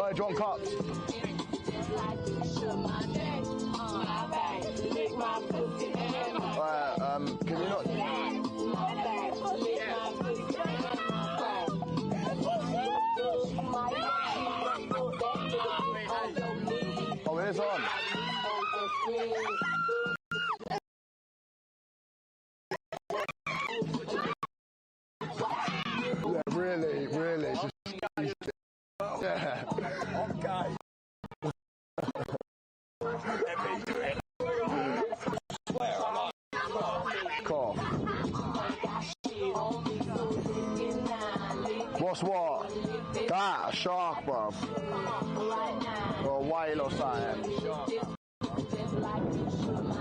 Wait, do you want cups? Can you not? Oh, it is on. Yeah, really, just yeah. Okay. Cool. What's what? That, a shark, bruv. Or a whale or something.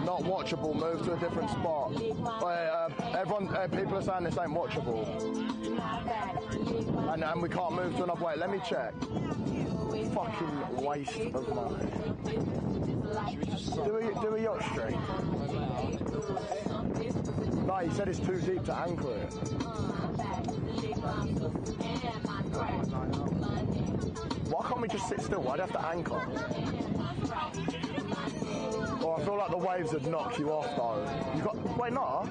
Not watchable, move to a different spot. Wait, people are saying this ain't watchable. And we can't move to another way. Let me check. Fucking waste of money. Do a yacht stream. No, he said it's too deep to anchor it. Why can't we just sit still? Why'd I have to anchor? Oh, I feel like the waves would knock you off though. Wait, no.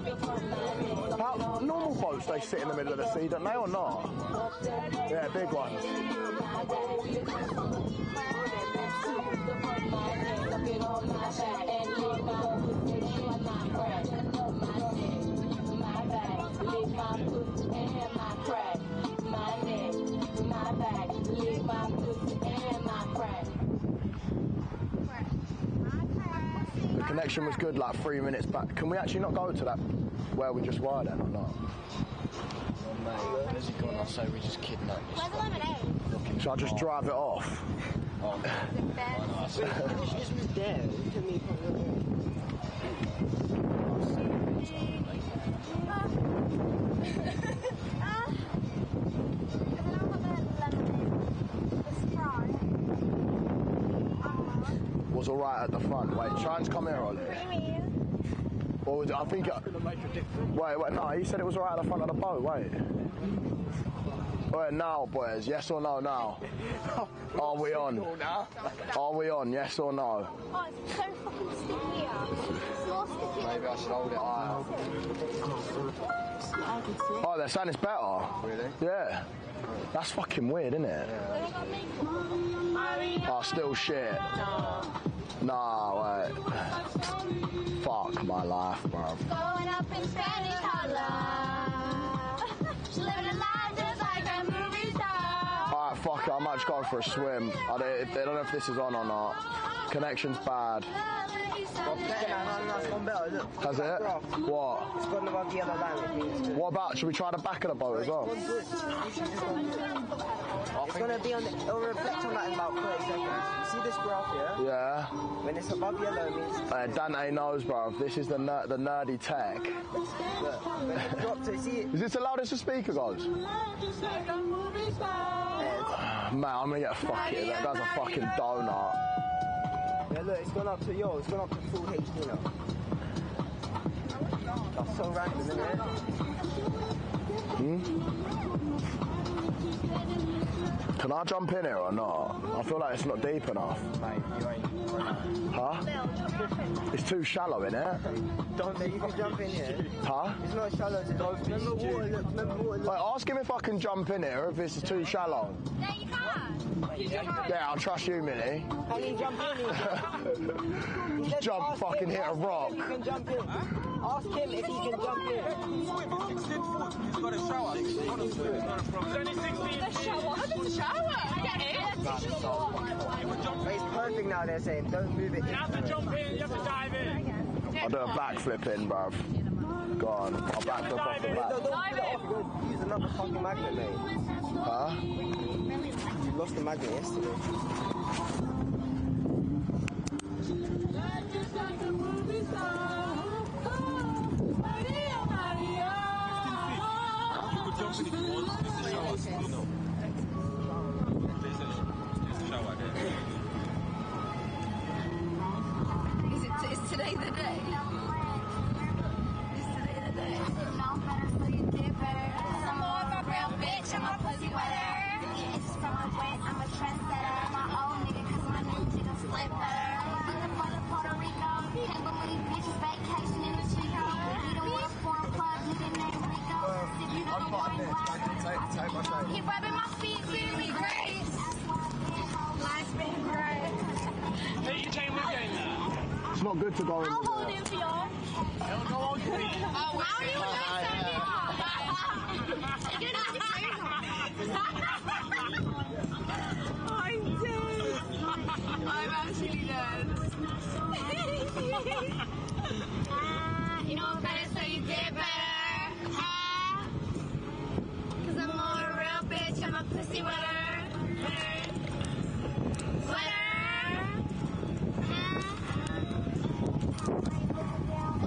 How normal boats, they sit in the middle of the sea, don't they, or not? Yeah, big ones. The connection was good like 3 minutes back. Can we actually not go to that where we just were then or not? Well, mate, where's he gone? I'll say we just kidnapped this. Where's the lemonade? Should I just drive it off? Oh, It's there. Was alright at the front. Wait, try and come here, Ollie. Or I think. Wait, no, he said it was alright at the front of the boat. Wait. Wait, now, boys. Yes or no? Now. Are we on? Are we on? Yes or no? Oh, it's so fucking sticky here. It's more sticky. maybe I should hold it higher. Oh, they're saying it's better. Really? Yeah. That's fucking weird, isn't it? Yeah. Oh, still shit. Nah, wait. Fuck my life, bro. Going up in Spanish Harlem. Living a life just like a movie star. Alright, fuck it. I might just go for a swim. I don't know if this is on or not. Connection's bad. Has it? What? It's gone above the yellow line. What about? Should we try the back of the boat as well? It's going to be on the... It'll reflect on that in about 30 seconds. You see this graph here? Yeah. When it's above yellow, it means... Dante knows, bro. This is the nerdy tech. Look, when it drops, so see it... Is this the loudest the speaker goes? Man, I'm gonna get fucking... That guy's a fucking donut. Yeah, look, it's gone up to... Yo, it's gone up to full HD now. That's so random, isn't it? Can I jump in here or not? I feel like it's not deep enough. Mate, you ain't... Huh? It's too shallow, innit? Don't you can jump in here. Huh? It's not shallow. Remember water, look, remember water, look. Wait, ask him if I can jump in here, if this is too shallow. Yeah, you can. Yeah, I'll trust you, Millie. Can you jump in? Just jump, fucking hit a rock. If he can jump in. Ask him if he can jump in. He's got a shower. He's only 16 feet. The shower? There's a shower. Get it. It's perfect now, they're saying. Don't move it. You have to jump in, you have to dive in. I'll do a backflip in, bruv. Go on, I'll backflip off the back. Don't put it off. You're going to use another fucking magnet, mate. Huh? You lost the magnet yesterday. Is today the day? Is today the day? Some more of a real bitch, I'm a pussy wetter. It's from a wet, I'm a trendsetter. not good to go in. I'll hold him for you. How do you want to stand it up? You're gonna have to say I'm dead. I'm actually dead. You know what better, so you did better. Cause I'm more a real bitch, I'm a pussy winner.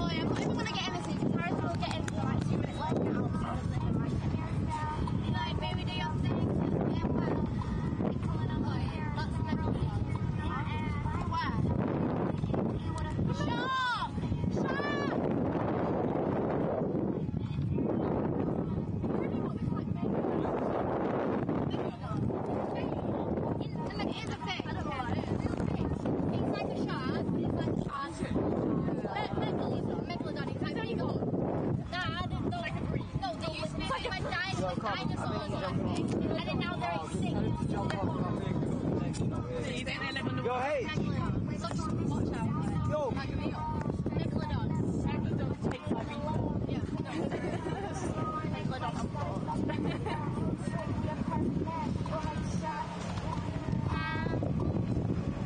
Oh yeah, but if you want to get in the seat, first we'll get into like 2 minutes left now. Like, baby, do your thing. Yeah, well, keep pulling up, like, lots of good people. Where? Shut up! Here's the thing. It's like a shark, but it's like a shark. Megalodon, exactly. Nah, there's no, like a breed. No, they used to be like dinosaurs or something. And then now they're extinct. Yo, hey! Watch out. Yo! Megalodon. Megalodon takes like yeah, no. Megalodon.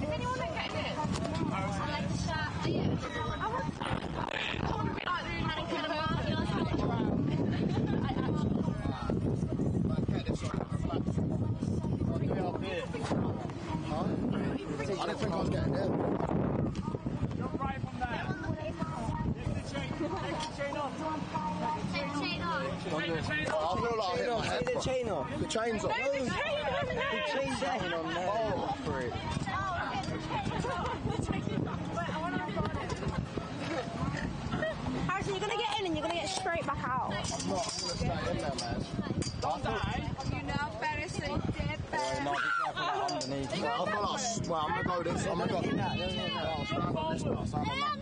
Is anyone not getting it? I like the shark. Yeah. I want to be like really mad and kind of marky or something. I don't think I was getting in. Jump right from there. Take the chain off. Take the chain off. Take the chain off. I feel like I hit my head. Take the chain off. The chain's off. The chain's there. Oh, for it. Harrison, you're going to get in and you're going to get straight back out. I'm not going to stay in there, man. Don't die. You know better, so you did better. No, be careful that underneath. I feel like, well, I'm going to go this. I'm going to go. I'll stand on this one. I'll stand on that.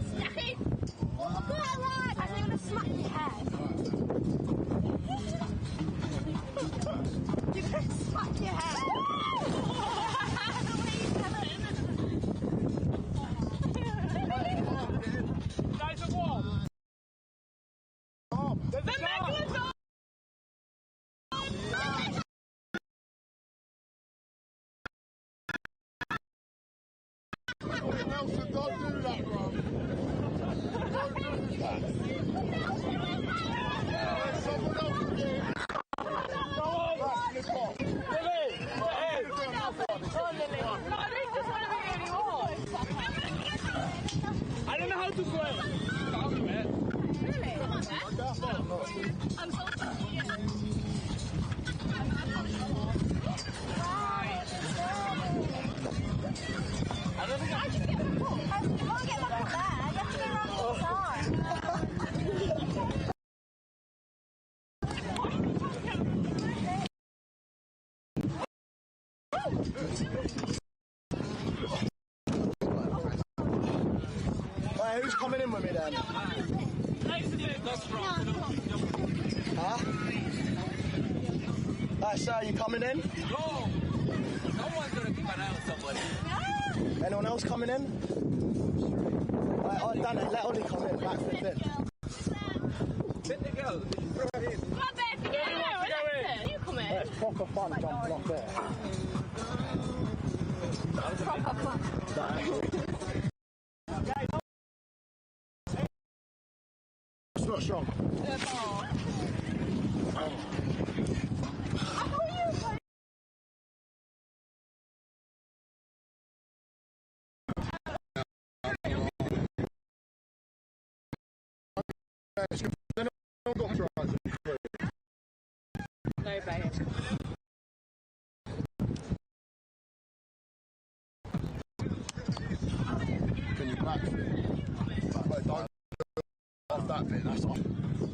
I think I'm going to smack your head. You're going to smack your head. Guys, are what? There's a megalodon. Nelson, don't do that, bro. Don't do that. Someone else again. Go on. Lily. Hey. Go on, Lily. No, they just want to be anymore. I don't know how to swim. Stop it, man. Really? Come on, Dad. I'm so sorry. I don't think I just get my foot. You can't get back up there. You have to go around the side. Right, who's coming in with me then? Huh? Right, sir, you coming in? No. No one's going to keep an eye on somebody. Anyone else coming in? Right, oh, Dan, let Ollie come in. Back flip in. Let the girl. Come on, babe. Yeah, you come in. It's proper fun jumping off there. Proper fun. It's not strong. No, babe. Can you back flip? But don't off that bit, that's off. So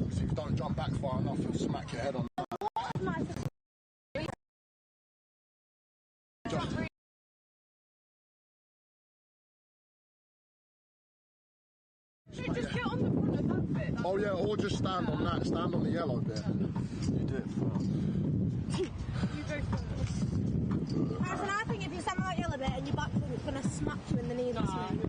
if you don't jump back far enough, you'll smack your head on that. Just get on the front of that bit. Oh yeah, or just stand on that, stand on the yellow bit. You do it first. Harrison, I think if you stand on that yellow bit and you back flip, it's going to smack you in the knees or something.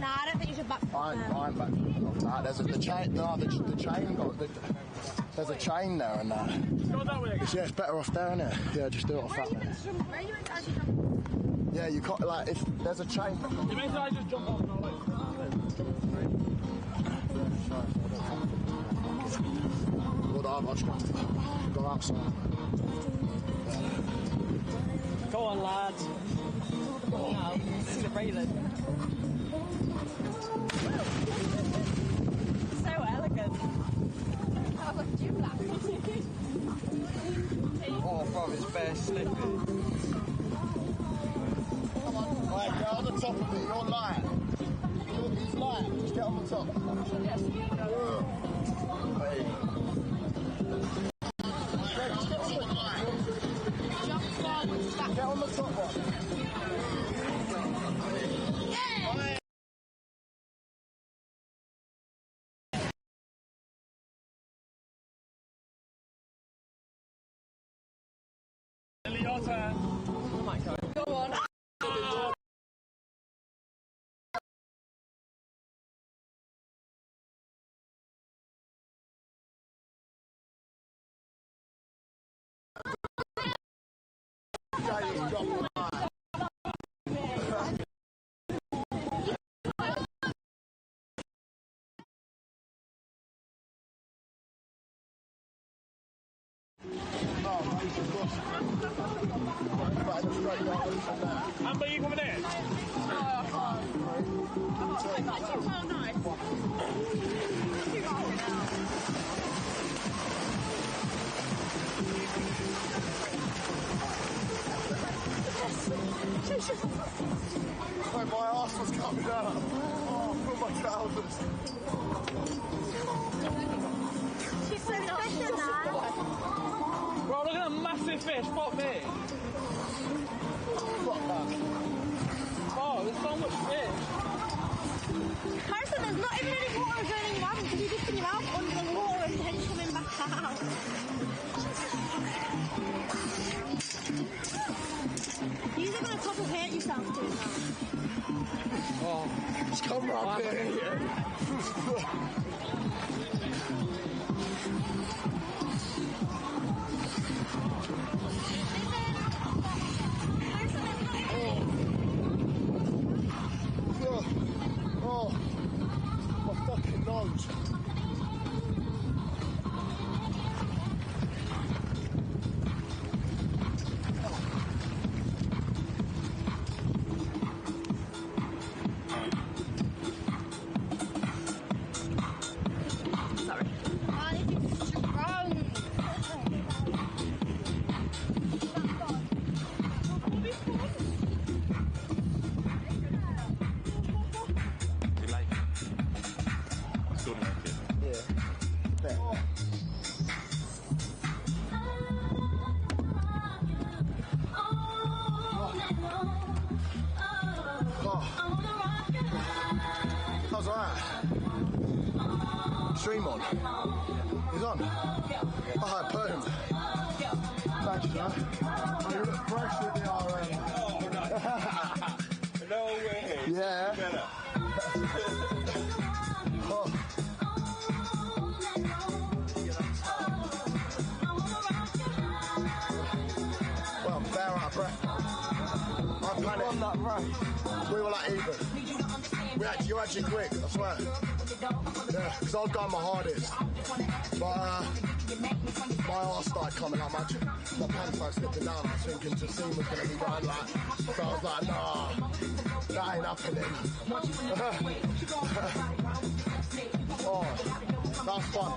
Nah, I don't think you should back. I'm back off that. There's the chain. No, the chain got. There's a chain there and that. Go that way. Yeah, it's better off there, isn't it? Yeah, just do it off that way. Where are you actually jumping? Yeah, you can't, like, if there's a chain. You mean I just jump off and all Well, I'll just go outside. Go on, lads. Oh, see the railing. So elegant. Oh, bro, it's bare slippy. Right, get on the top of me. You're light. He's light. Just get on the top. Hey. Get on the top one. Your turn. Oh my God. Go on. Amber, you coming in? Wait, my arse was coming out. Oh, put my trousers. She's so special now. Bro, look at that massive fish. Fuck me. Fuck that. Oh, there's so much fish. Harrison, there's not even any water going in your mouth because you just put your mouth under the water and then coming back out. You're going to top of hate yourself doing that. Oh, just come round here. Oh, my fucking nose. How's that? Stream on. He's on. Oh, boom. Thanks, John. You look fresh with the RM. No way. Yeah. Oh. Well, I'm bare out of breath. I'm panicked. On that right. We were like even. You're actually quick, I swear. Yeah, because I was going my hardest. But my arse started coming out, my pants started slipping down. I was thinking Jassim was going to be going like, so I was like, nah, that ain't happening. Oh, that's fun.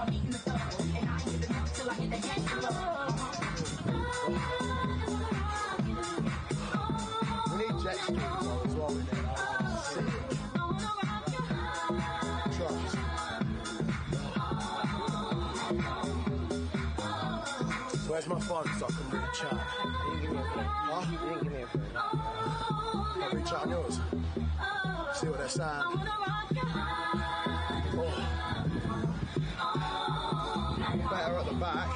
We need jet skis as well. Where's my phone so I can read chat? You didn't give me a phone. Huh? You didn't give me a phone. I'll read chat on yours. See what they're saying. Oh. Better at the back.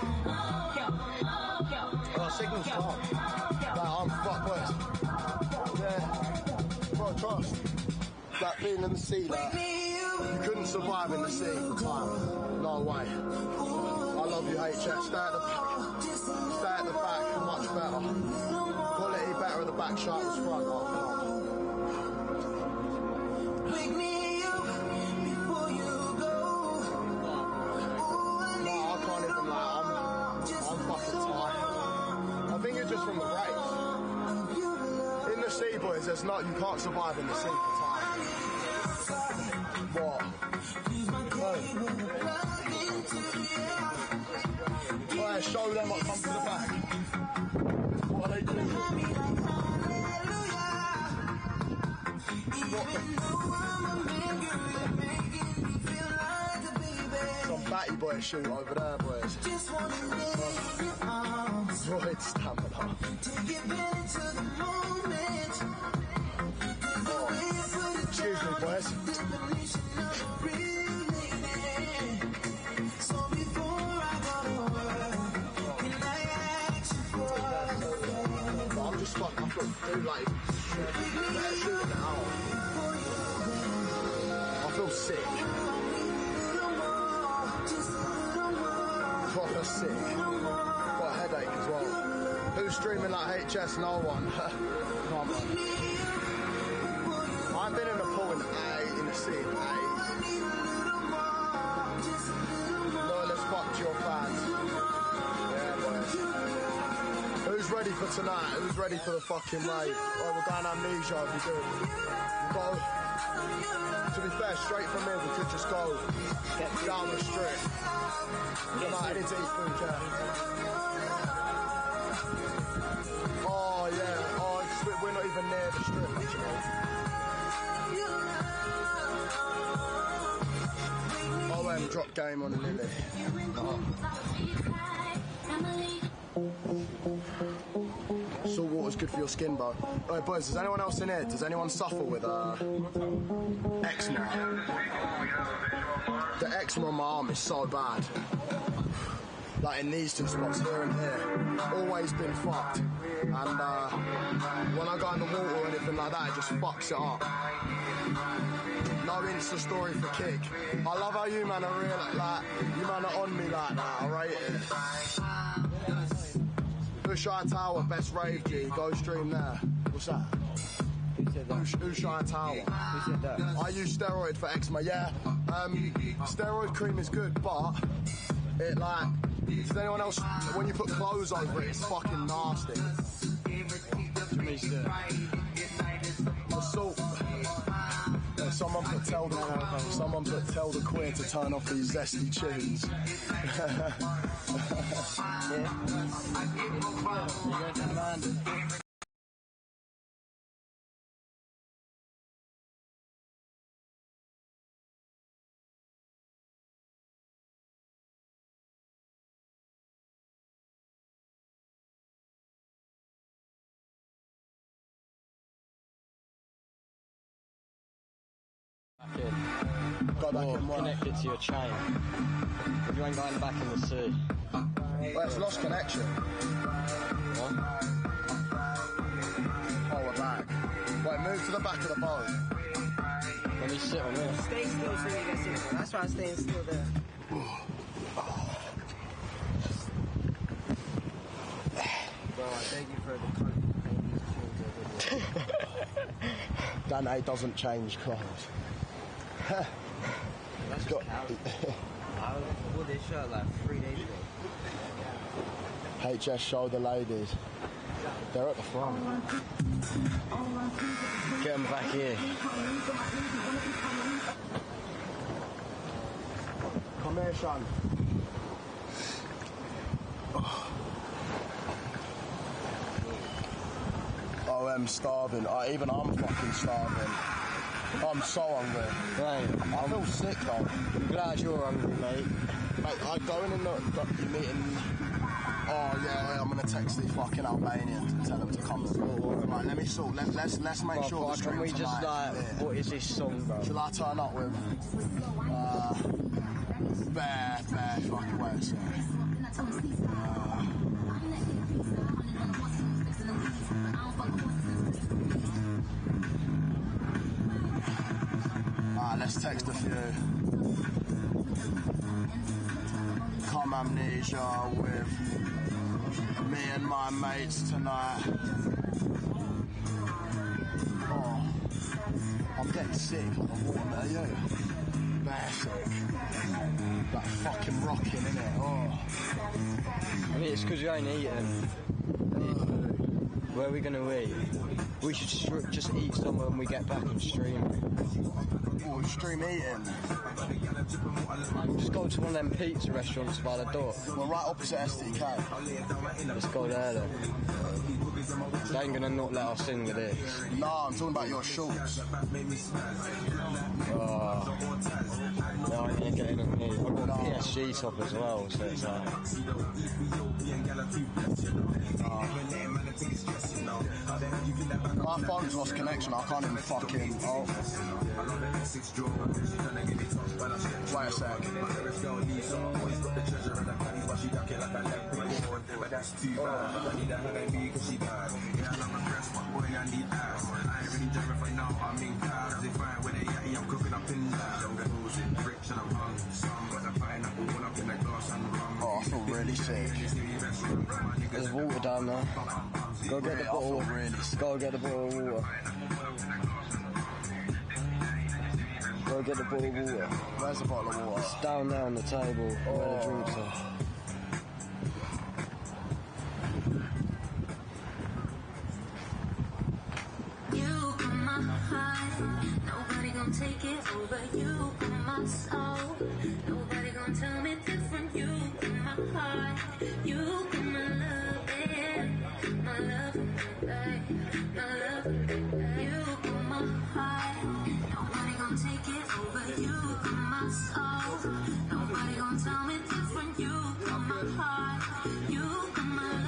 Oh, signal's calm. Nah, I'm fucked worse. Yeah. Bro, trust. That being in the sea that you couldn't survive in the sea for time. No way. I love you, HS. Stay at the back. Stay at the back. Much better. Quality better at the back, sharp as front. Wake me up before you go. No, I can't even lie. I'm fucking tired. I think it's just from the race. In the sea, boys, there's not. You can't survive in the sea for time. What? Oh, show them what comes to the back. What are they doing? Some batty boy shoot over there, boys. Droid stamina. Oh. Excuse me, boys. I'm just fucking do like shooting it out. I feel sick. Proper sick. Got a headache as well. Who's streaming like HS? No one. Come on. I've been in a pool in the sea in ages. Loyalist fuck to your fans. Yeah, boys. Who's ready for tonight? Who's ready for the fucking rave? Oh, we're going amnesia, it'll be good. We'll go, to be fair, straight from here, we could just go down the strip. Tonight, I need to eat food, yeah. Oh, yeah. Oh, we're not even near the strip, actually. Drop game on Lily. Salt water's good for your skin, bro. Alright, boys, does anyone else in here? Does anyone suffer with eczema? The eczema on my arm is so bad. Like in these two spots, here and here. Always been fucked. And when I go in the water or anything like that, it just fucks it up. No Insta story for kick. I love how you man are real, like, you man are on me like that, alright? Ushai Tower, best rave G, go stream there. What's that? Who said that? Ushai Tower. Who said that? I use steroid for eczema, yeah. Steroid cream is good, but it like, does anyone else, when you put clothes over it, it's fucking nasty. The salt. Someone put tell the queer to turn off these zesty tunes. Got back in connected to your chain. If you ain't going back in the sea. Well, it's lost connection. What? Oh, we're back. Wait, move to the back of the boat. Let me sit on this. Stay still so you can sit. That's why I'm staying still there. Bro, I beg you for the Dante doesn't change clothes. That's got. I wore this shirt like 3 days ago. HS show the ladies. They're at the front. Get them back here. Come here, Sean. Oh, I'm starving. Even I'm fucking starving. I'm so hungry. Right. I feel sick though. I'm glad you're hungry, mate. Mate, I going in the meeting. Oh yeah, I'm gonna text the fucking Albanians and tell them to come. Right, let me sort. Let's make sure the stream can we just tonight. like, what is this song, bro? Shall I turn up with bare fucking words? let's text a few. Come amnesia with me and my mates tonight. Oh, I'm getting sick on the water, are you? Bare sick. Like fucking rocking, innit? Oh. I mean, it's because you ain't eating. Where are we going to eat? We should just eat somewhere when we get back and stream. Oh, stream eating. We'll just go to one of them pizza restaurants by the door. We're right opposite STK. Let's go there then. They ain't going to not let us in with this. Nah, I'm talking about your shorts. Oh. No, I ain't going to get in on me. I've got a PSG top as well, so it's like... My phone's lost connection, I can't even fucking... Oh. Wait a sec. Oh, I feel really sick. There's water down there. Go get the bottle. Go get the bottle of water. Go get the bottle of water. Where's the bottle of water? It's down there on the table where the drinks are. You got my heart, nobody gon' take it over. You got my soul, nobody gon' tell me different. You got my heart, you got my love, yeah. My love, baby, my love, baby. You got my heart, nobody gon' take it over. You got my soul, nobody gon' tell me different. You got my heart, you got my love.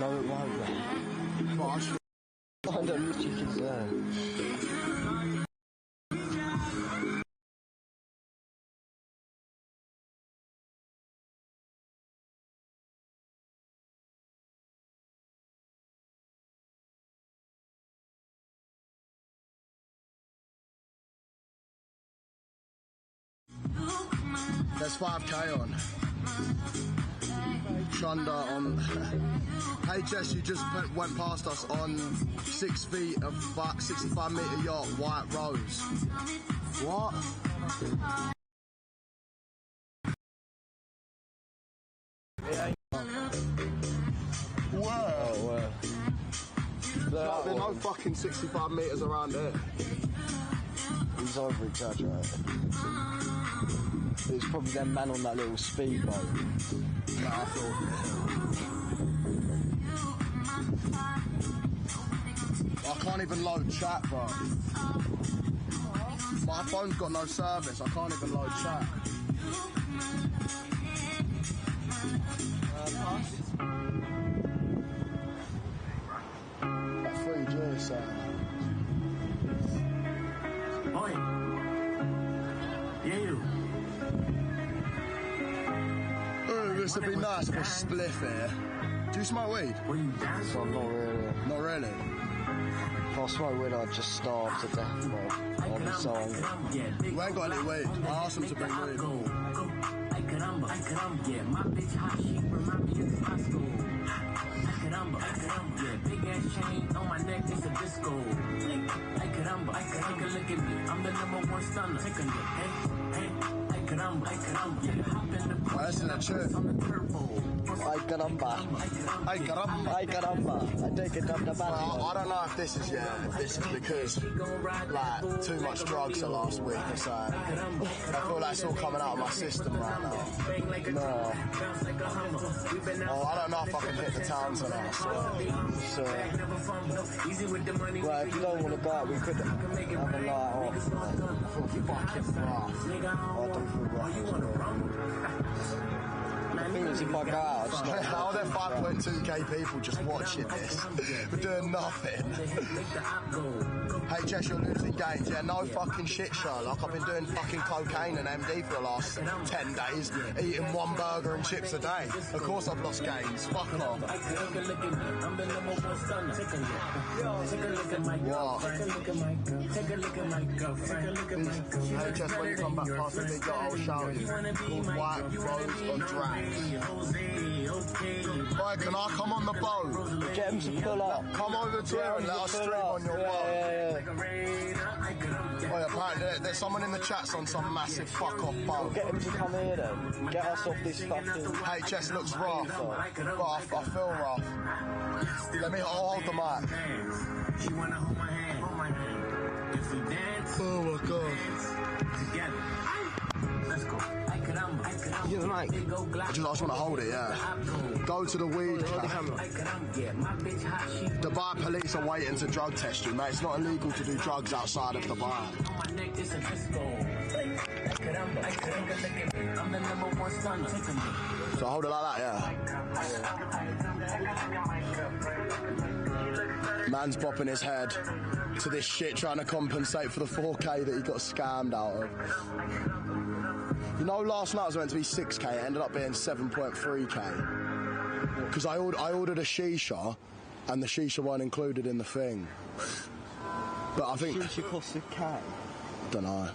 No, it won't. Gosh. I don't know what you can say. There's 5k on. Chunda on. Hey Jess, you just went past us on 6 feet of 65 metre yacht, White Rose. What? Whoa. Oh, well. There's no fucking 65 metres around here. He's over exaggerated. It's probably them man on that little speedboat. Nah, I thought. I can't even load chat, bro. My phone's got no service. I can't even load chat. That 3G, so. Oi. Yeah, you. Ooh, this would be nice for a spliff here. Do you smoke weed? What are you dancing? So not really. Not really. If I smoke weed, I'd just starve to death, bro. I'll be so hungry. We ain't got any weed. I asked them to bring weed. Ay caramba, yeah, my bitch hot, she remind me of high school. Ay caramba, yeah, big ass chain on my neck, it's a disco. Ay caramba, take a look at me, I'm the #1 stunner. Take a look, hey, ay caramba, yeah, hop in the Oh, that's in the church. on the turbo. Ay caramba. Hey, caramba. Ay caramba. I take it up the back. I don't know if this is because like too much drugs the last week or so. I feel like it's all coming out of my system right now. No. Oh, I don't know if I can hit the town tonight. So, well, if you don't want to go out, we could have a night off. Fucking rough. I don't feel rough. The thing is, means if I go out, I just not. How are there 5.2k people just watching this? We're doing nothing. Hey Jess, you're losing gains. Yeah, no fucking shit, Sherlock. I've been doing fucking cocaine and MD for the last 10 days, eating one burger and chips a day. Of course I've lost gains. Fuck off. What? Hey Jess, when you come back past the big yacht, I'll show you. Called White Rose on Drax. Right, can I come on the boat? Get him to pull up. Come over to here and let us stream on your boat. Yeah. Oh, yeah, apparently there's someone in the chat's on some massive fuck-off boat. Get him to come here then. Get us off this fucking... HS looks rough, but I feel rough. Let me hold the mic. Oh my god. You're like... I just want to hold it, yeah. Go to the weed camp. Dubai police are waiting to drug test you, mate. It's not illegal to do drugs outside of Dubai. So hold it like that, yeah. Man's bopping his head to this shit trying to compensate for the 4k that he got scammed out of. You know, last night was meant to be 6k, it ended up being 7.3k. Because I ordered a shisha, and the shisha weren't included in the thing. But I think... Shisha cost a K? Don't know.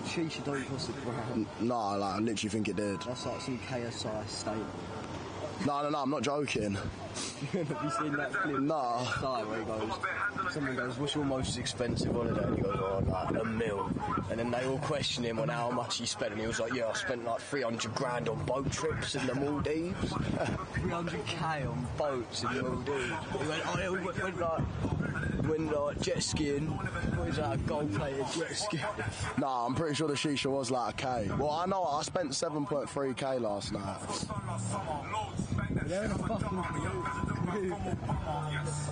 Shisha don't cost a grand. No, like, I literally think it did. That's like some KSI statement. No, I'm not joking. Have you seen that clip? No. Where he goes, someone goes, what's your most expensive holiday? And he goes, oh, like $1 million. And then they all question him on how much he spent. And he was like, yeah, I spent like 300 grand on boat trips in the Maldives. 300k on boats in the Maldives. He went, oh, yeah, when jet skiing, what is that, a gold-plated jet ski? Nah, I'm pretty sure the shisha was like a K. Well, I know, I spent 7.3k last night. They're in a fucking canoe.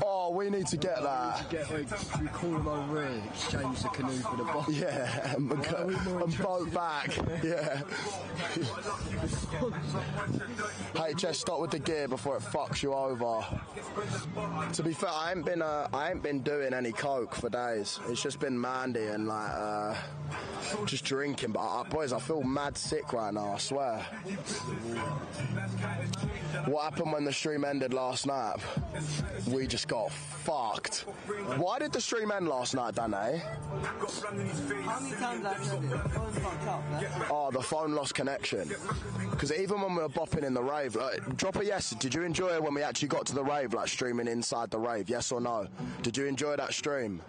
Oh, we need to get that. We call them over here, exchange the canoe for the boat. Yeah, and boat back. Yeah. Hey, just stop with the gear before it fucks you over. To be fair, I ain't been doing any coke for days. It's just been Mandy and like just drinking. But boys, I feel mad sick right now. I swear. What happened when the stream ended last night? We just got fucked. Why did the stream end last night, Danny? How many times I've said it? The phone's fucked up, man. Oh, the phone lost connection. Because even when we were bopping in the rave, like, drop a yes. Did you enjoy when we actually got to the rave, like streaming inside the rave? Yes or no? Did you enjoy that stream?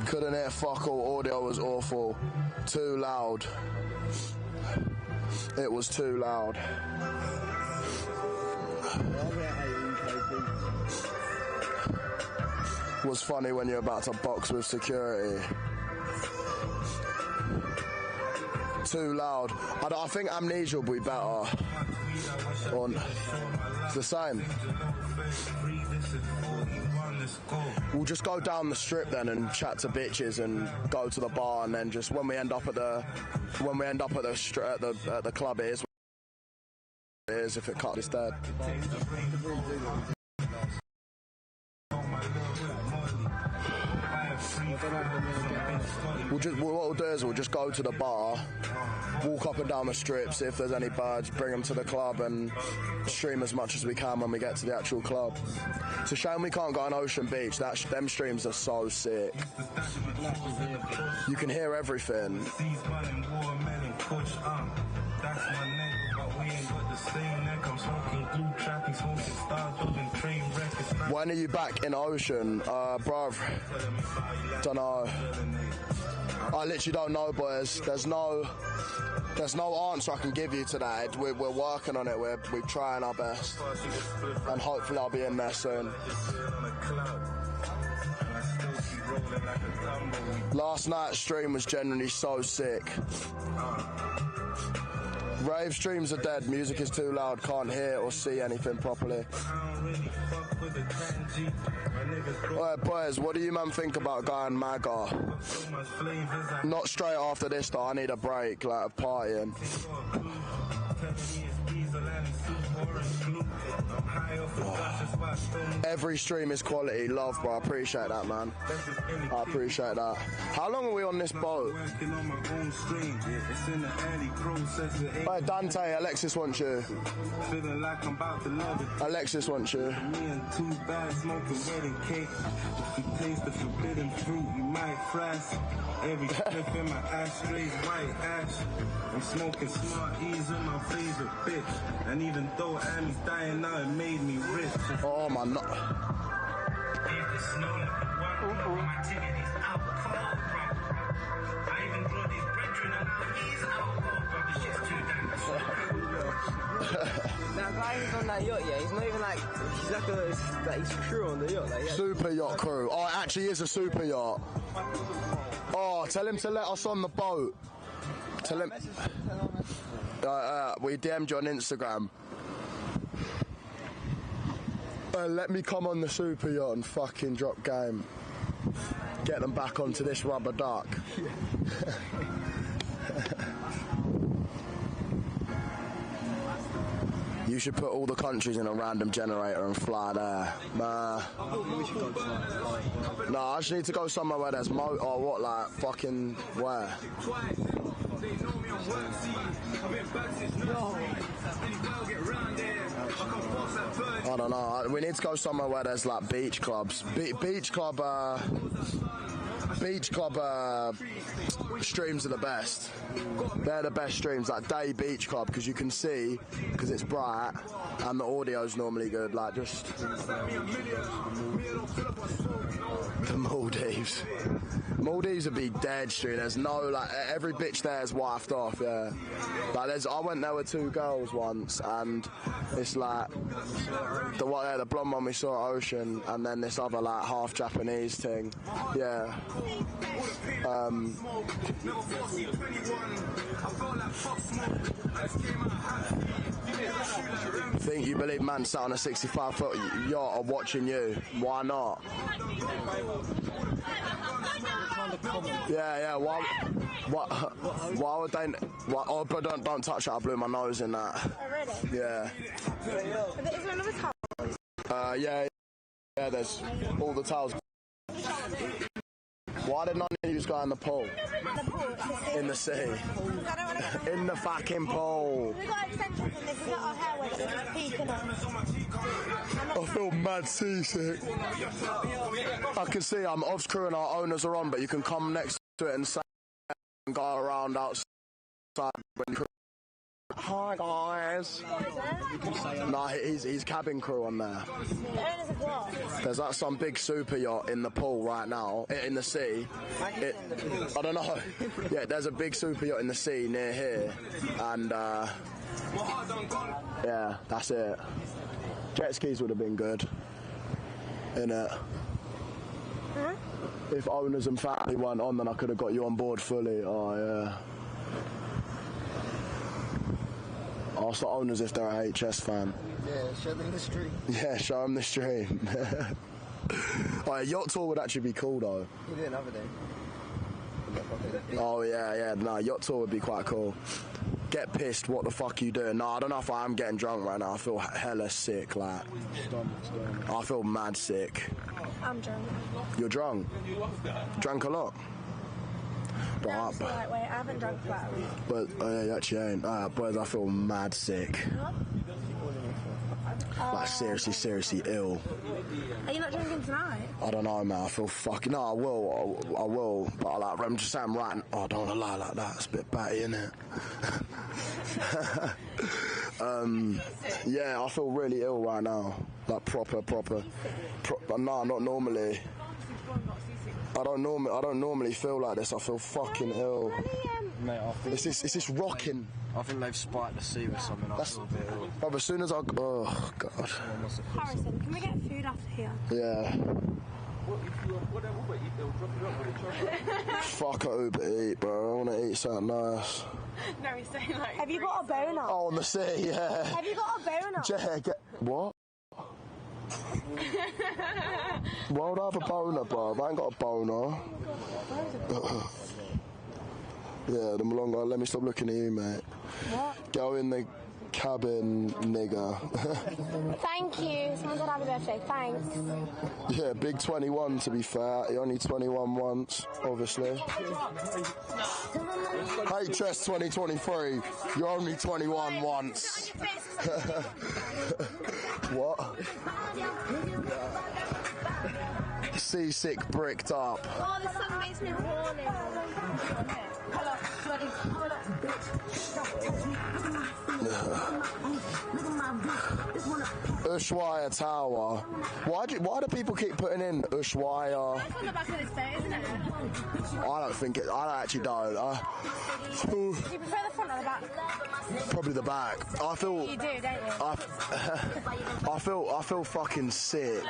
Couldn't hear fuck all, audio was awful. Too loud. It was too loud. Was funny when you're about to box with security. Too loud. I think Amnesia will be better. It's the same. We'll just go down the strip then and chat to bitches and go to the bar, and then just when we end up at the club, it is if it cut is dead. What we'll do is we'll just go to the bar, walk up and down the strip, see if there's any birds, bring them to the club and stream as much as we can when we get to the actual club. It's a shame we can't go on Ocean Beach. Them streams are so sick. You can hear everything. When are you back in Ocean? Bruv, don't know. I literally don't know, boys. There's no answer I can give you today. We're working on it. We're trying our best, and hopefully I'll be in there soon. Last night's stream was generally so sick. Rave streams are dead. Music is too loud. Can't hear or see anything properly. Alright, boys, what do you man think about going MAGA? Not straight after this though. I need a break, like a partying. Every stream is quality. Love, bro. I appreciate that, man. I appreciate that. How long are we on this boat? Hey, Dante, Alexis wants you. Alexis wants you. Every clip in my ashtrays, white ash. I'm smoking smart E's with my favorite bitch. And even though Annie's dying now, it made me rich. Oh my no. That guy who's on that yacht, yeah, he's not even like, he's crew on the yacht. Like, yeah. Super yacht crew. Oh, it actually is a super yacht. Oh, tell him to let us on the boat. Tell him. We DM'd you on Instagram. Let me come on the super yacht and fucking drop game. Get them back onto this rubber duck. You should put all the countries in a random generator and fly there. Nah, I just need to go somewhere where there's or what, like fucking where? I don't know. We need to go somewhere where there's like beach clubs. Beach club streams are the best. They're the best streams, like day beach club, because you can see, because it's bright, and the audio's normally good, like just... The Maldives. Maldives would be dead street. There's no, like, every bitch there is wifed off, yeah. Like, I went there with 2 girls once, and it's like, the blonde one we saw at Ocean, and then this other, like, half Japanese thing, yeah. Think you believe man sat on a 65-foot yacht are watching you? Why not? Yeah. Why would they? Oh, but don't touch it. I blew my nose in that. Oh, really? Yeah. Is there another towel? Yeah. There's all the towels. Why did none of you go in the pool? The pool? In the sea. I don't want to go. In the fucking pool. We got extensions and this is our hair where it's peeking on. I feel mad seasick. I can see I'm Ovs crew and our owners are on, but you can come next to it and say and go around outside. Hi guys. Nah, he's cabin crew on there. The owners of what? There's like some big super yacht in the pool right now, in the sea. I don't know. Yeah, there's a big super yacht in the sea near here, and yeah, that's it. Jet skis would have been good, innit? Huh? If owners and family weren't on, then I could have got you on board fully. Oh yeah. Ask the owners if they're a HS fan. Yeah, show them the stream. Yeah, show them the stream. A yacht tour would actually be cool though. You do another day. Oh yeah, no, yacht tour would be quite cool. Get pissed, what the fuck you doing? No, I don't know if I am getting drunk right now. I feel hella sick, like. I feel mad sick. I'm drunk. You're drunk? Drank a lot? No, I'm still lightweight. I haven't drunk for about a week. But you actually ain't. Boys, I feel mad sick. What? Like seriously ill. Are you not drinking tonight? I don't know, man. I feel fucking... No, I will. But I'm just saying right... Oh, I don't want to lie like that. It's a bit batty, innit? Yeah, I feel really ill right now. Like proper. No, not normally. I don't normally feel like this. I feel fucking ill. Mate, It's this rocking. I think they've spiked the sea with something. I feel a bit ill. Oh, as soon as I... Oh, God. Harrison, can we get food after here? Yeah. Fuck a Uber Eat, bro. I want to eat something nice. No, he's saying like. Have you got a boner? Oh, on the sea, yeah. Have you got a boner? What? Why would I have a boner, bro? I ain't got a boner. Yeah, the Malonga, let me stop looking at you, mate. What? Go in the cabin, nigger. Thank you. Someone said happy birthday. Thanks. Yeah, big 21 to be fair. You're only 21 once, obviously. HS 2023, you're only 21 once. What? Seasick bricked up. Oh, the sun makes me horny. Ushuaia Tower. Why do people keep putting in Ushuaia? That's on the back of this boat, isn't it? I actually don't. Do you prefer the front or the back? Probably the back. I feel. You do, don't you? I feel fucking sick.